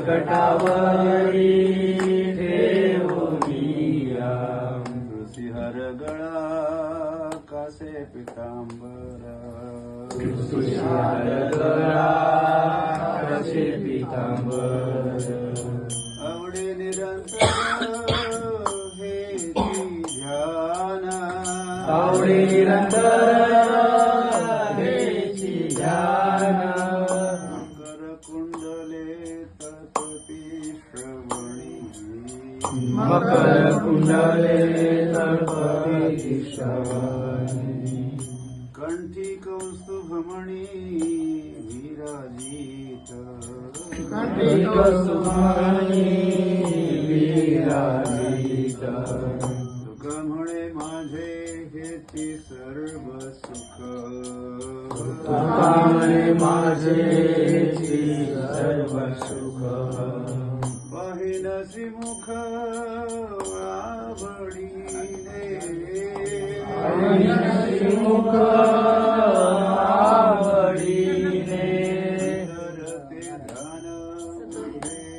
मस्तकटावरी ठेवूनिया तुळसीहार गळा कासे पितांबर तुळसीहार गळा कासे पितांबर आवडे निरंतर हे ध्यान आवडे निरंतर हेची ध्यान मकर कुंडले तळपती श्रवणी मकर कुंडले तळपती श्रवणी कंठी कौस्तुभमणी विराजित कंठी कौस्तुभमणी विराजित तुका म्हणे माझे हेची सर्व सुख तुका म्हणे माझे सर्व सुख पाहिनसी मुख आवडीने पाहिनसी मुख आवडीने सुंदर ते ध्यान उभे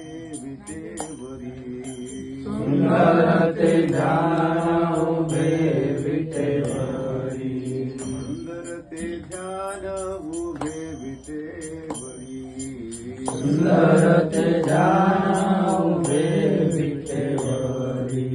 विटेवरी सुंदर ते ध्यान उभे विटेवरी सुंदर ते ध्यान उभे विटेवरी सुंदर ते ध्यान उभे विटेवरी